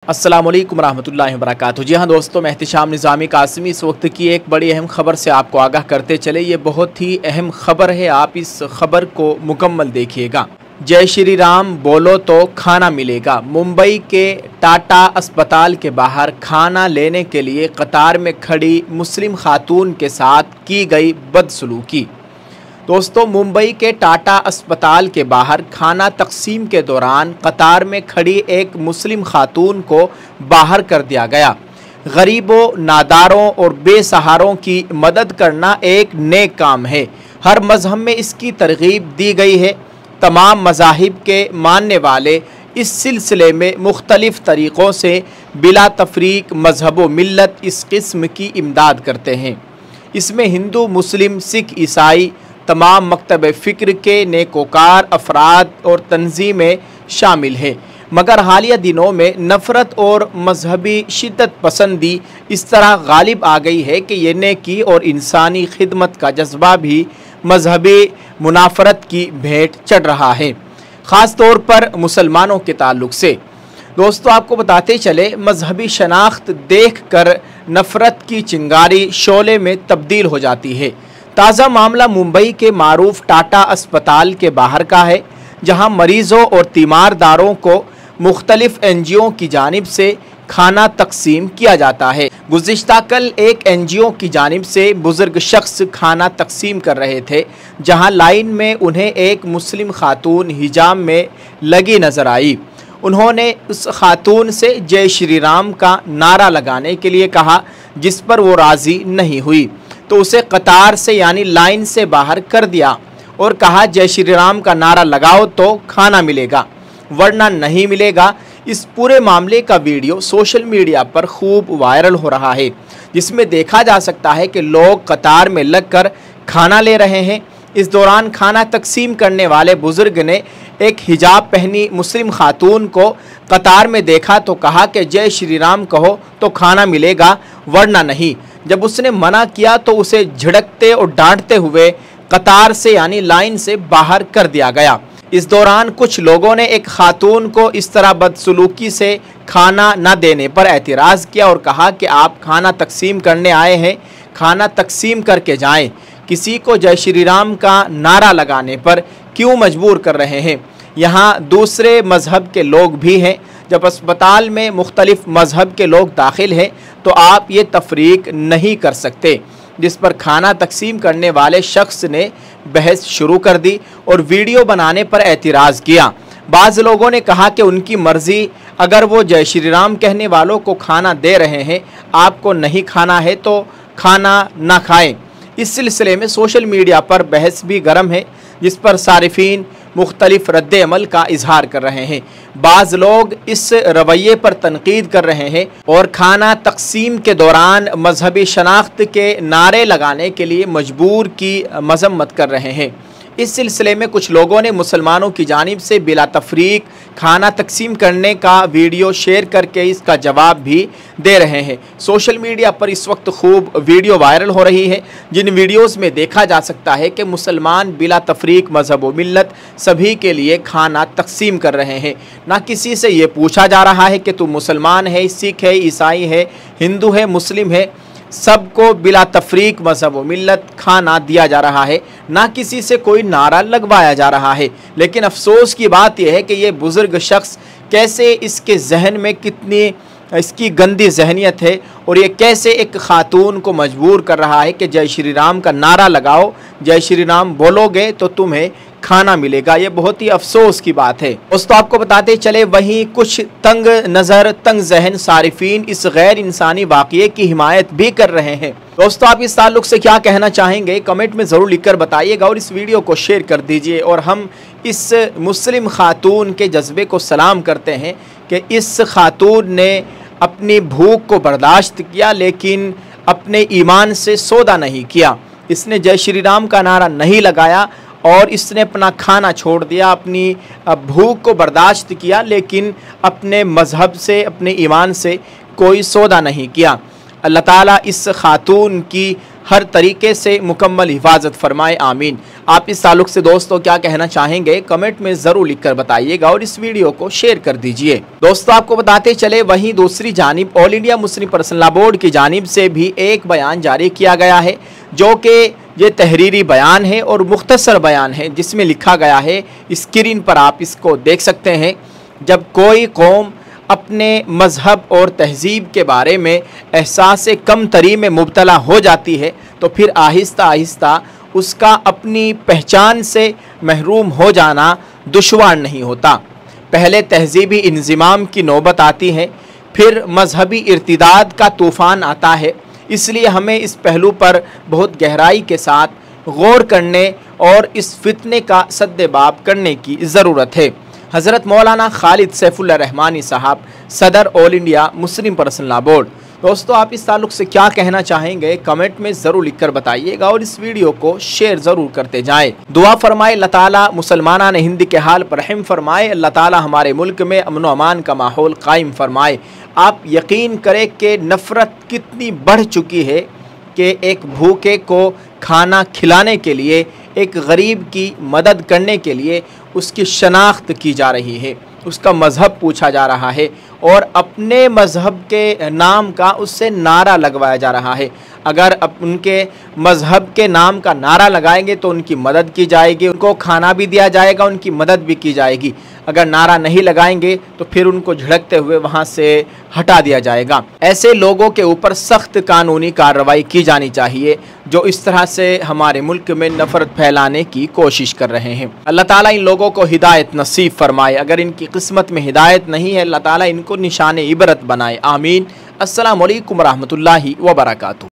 अस्सलाम वालेकुम रहमतुल्लाहि व बरकातुहू। जी हाँ दोस्तों, मैं एहतिशाम निज़ामी कासिमी इस वक्त की एक बड़ी अहम ख़बर से आपको आगाह करते चले। ये बहुत ही अहम ख़बर है, आप इस ख़बर को मुकम्मल देखिएगा। जय श्री राम बोलो तो खाना मिलेगा। मुंबई के टाटा अस्पताल के बाहर खाना लेने के लिए कतार में खड़ी मुस्लिम खातून के साथ की गई बदसलूकी। दोस्तों, मुंबई के टाटा अस्पताल के बाहर खाना तकसीम के दौरान कतार में खड़ी एक मुस्लिम खातून को बाहर कर दिया गया। गरीबों, नादारों और बेसहारों की मदद करना एक नेक काम है। हर मज़हब में इसकी तरगीब दी गई है। तमाम मज़ाहिब के मानने वाले इस सिलसिले में मुख्तलिफ़ तरीक़ों से बिला तफरीक मज़हब व मिल्लत इस किस्म की इमदाद करते हैं। इसमें हिंदू, मुस्लिम, सिख, ईसाई, तमाम मकतब फ़िक्र के नेकोकार अफराद और तंजीमें शामिल हैं। मगर हालिया दिनों में नफ़रत और मजहबी शिद्दत पसंदी इस तरह गालिब आ गई है कि ये नेकी और इंसानी खिदमत का जज्बा भी मजहबी मुनाफरत की भेंट चढ़ रहा है, ख़ास तौर पर मुसलमानों के ताल्लुक़ से। दोस्तों, आपको बताते चले, मजहबी शनाख्त देख कर नफ़रत की चिंगारी शोले में तब्दील हो जाती है। ताज़ा मामला मुंबई के मारूफ टाटा अस्पताल के बाहर का है, जहां मरीज़ों और तीमारदारों को मुख्तलिफ़ NGO की जानिब से खाना तकसीम किया जाता है। गुज़िश्ता कल एक NGO की जानिब से बुज़ुर्ग शख्स खाना तकसीम कर रहे थे, जहां लाइन में उन्हें एक मुस्लिम खातून हिजाब में लगी नज़र आई। उन्होंने उस खातून से जय श्री राम का नारा लगाने के लिए कहा, जिस पर वो राज़ी नहीं हुई तो उसे कतार से यानी लाइन से बाहर कर दिया और कहा, जय श्री राम का नारा लगाओ तो खाना मिलेगा वरना नहीं मिलेगा। इस पूरे मामले का वीडियो सोशल मीडिया पर खूब वायरल हो रहा है, जिसमें देखा जा सकता है कि लोग कतार में लगकर खाना ले रहे हैं। इस दौरान खाना तकसीम करने वाले बुज़ुर्ग ने एक हिजाब पहनी मुस्लिम खातून को कतार में देखा तो कहा कि जय श्री राम कहो तो खाना मिलेगा वरना नहीं। जब उसने मना किया तो उसे झिड़कते और डांटते हुए कतार से यानी लाइन से बाहर कर दिया गया। इस दौरान कुछ लोगों ने एक खातून को इस तरह बदसलूकी से खाना न देने पर एतराज़ किया और कहा कि आप खाना तकसीम करने आए हैं, खाना तकसीम करके जाएं। किसी को जय श्री राम का नारा लगाने पर क्यों मजबूर कर रहे हैं? यहाँ दूसरे मज़हब के लोग भी हैं। जब अस्पताल में मुख्तलिफ़ मज़हब के लोग दाखिल हैं तो आप ये तफरीक नहीं कर सकते। जिस पर खाना तकसीम करने वाले शख्स ने बहस शुरू कर दी और वीडियो बनाने पर एतराज़ किया। बाज़ लोगों ने कहा कि उनकी मर्ज़ी, अगर वो जय श्री राम कहने वालों को खाना दे रहे हैं, आपको नहीं खाना है तो खाना ना खाएं। इस सिलसिले में सोशल मीडिया पर बहस भी गर्म है, जिस पर सारिफीन मुख्तलिफ रद्द अमल का इजहार कर रहे हैं। बाज़ लोग इस रवैये पर तनकीद कर रहे हैं और खाना तकसीम के दौरान मजहबी शनाख्त के नारे लगाने के लिए मजबूर की मजम्मत कर रहे हैं। इस सिलसिले में कुछ लोगों ने मुसलमानों की जानिब से बिला तफरीक खाना तकसीम करने का वीडियो शेयर करके इसका जवाब भी दे रहे हैं। सोशल मीडिया पर इस वक्त खूब वीडियो वायरल हो रही है, जिन वीडियोस में देखा जा सकता है कि मुसलमान बिला तफरीक मज़हब व मिल्लत सभी के लिए खाना तकसीम कर रहे हैं। ना किसी से ये पूछा जा रहा है कि तू मुसलमान है, सिख है, ईसाई है, हिंदू है, मुस्लिम है, सबको बिला तफरीक मज़हब व मिल्लत खाना दिया जा रहा है। ना किसी से कोई नारा लगवाया जा रहा है। लेकिन अफसोस की बात यह है कि ये बुज़ुर्ग शख्स कैसे, इसके जहन में कितनी इसकी गंदी जहनीत है और ये कैसे एक खातून को मजबूर कर रहा है कि जय श्री राम का नारा लगाओ, जय श्री राम बोलोगे तो तुम्हें खाना मिलेगा। ये बहुत ही अफसोस की बात है। दोस्तों, आपको बताते चले, वहीं कुछ तंग नज़र, तंग जहन सारिफीन इस गैर इंसानी वाक़ये की हिमायत भी कर रहे हैं। दोस्तों, आप इस ताल्लुक़ से क्या कहना चाहेंगे? कमेंट में ज़रूर लिखकर बताइएगा और इस वीडियो को शेयर कर दीजिए। और हम इस मुस्लिम खातून के जज्बे को सलाम करते हैं कि इस खातून ने अपनी भूख को बर्दाश्त किया, लेकिन अपने ईमान से सौदा नहीं किया। इसने जय श्री राम का नारा नहीं लगाया और इसने अपना खाना छोड़ दिया, अपनी भूख को बर्दाश्त किया, लेकिन अपने मज़हब से, अपने ईमान से कोई सौदा नहीं किया। अल्लाह ताला इस खातून की हर तरीके से मुकम्मल हिफाजत फरमाए, आमीन। आप इस ताल्लुक से दोस्तों क्या कहना चाहेंगे, कमेंट में ज़रूर लिखकर बताइएगा और इस वीडियो को शेयर कर दीजिए। दोस्तों आपको बताते चले, वहीं दूसरी जानिब all India Muslim personal law board की जानिब से भी एक बयान जारी किया गया है, जो कि ये तहरीरी बयान है और मुख्तसर बयान है, जिसमें लिखा गया है, स्क्रीन पर आप इसको देख सकते हैं। जब कोई कौम अपने मज़हब और तहज़ीब के बारे में एहसास कमतरी में मुब्तला हो जाती है तो फिर आहिस्ता आहिस्ता उसका अपनी पहचान से महरूम हो जाना दुश्वार नहीं होता। पहले तहज़ीबी इंज़िमाम की नौबत आती है, फिर मजहबी इर्तिदाद का तूफ़ान आता है। इसलिए हमें इस पहलू पर बहुत गहराई के साथ गौर करने और इस फितने का सद्देबाब करने की ज़रूरत है। हज़रत मौलाना खालिद सैफुल्लाह रहमानी साहब, सदर all India Muslim personal law board. दोस्तों आप इस ताल्लुक़ से क्या कहना चाहेंगे, कमेंट में ज़रूर लिखकर बताइएगा और इस वीडियो को शेयर ज़रूर करते जाएं। दुआ फरमाए अल्लाह ताला मुसलमाना ने हिंद के हाल पर रहम फरमाए, अल्लाह ताला हमारे मुल्क में अमन व अमान का माहौल कायम फरमाए। आप यकीन करें कि नफ़रत कितनी बढ़ चुकी है कि एक भूखे को खाना खिलाने के लिए, एक गरीब की मदद करने के लिए उसकी शनाख्त की जा रही है, उसका मज़हब पूछा जा रहा है और अपने मज़हब के नाम का उससे नारा लगवाया जा रहा है। अगर अब उनके मज़हब के नाम का नारा लगाएंगे तो उनकी मदद की जाएगी, उनको खाना भी दिया जाएगा, उनकी मदद भी की जाएगी। अगर नारा नहीं लगाएंगे तो फिर उनको झिड़कते हुए वहाँ से हटा दिया जाएगा। ऐसे लोगों के ऊपर सख्त कानूनी कार्रवाई की जानी चाहिए जो इस तरह से हमारे मुल्क में नफ़रत फैलाने की कोशिश कर रहे हैं। अल्लाह ताला इन लोगों को हिदायत नसीब फरमाए। अगर इनकी किस्मत में हिदायत नहीं है, अल्लाह ताला इनको निशान इबरत बनाए, आमीन। अस्सलामु अलैकुम रहमतुल्लाहि व बरकातुहू।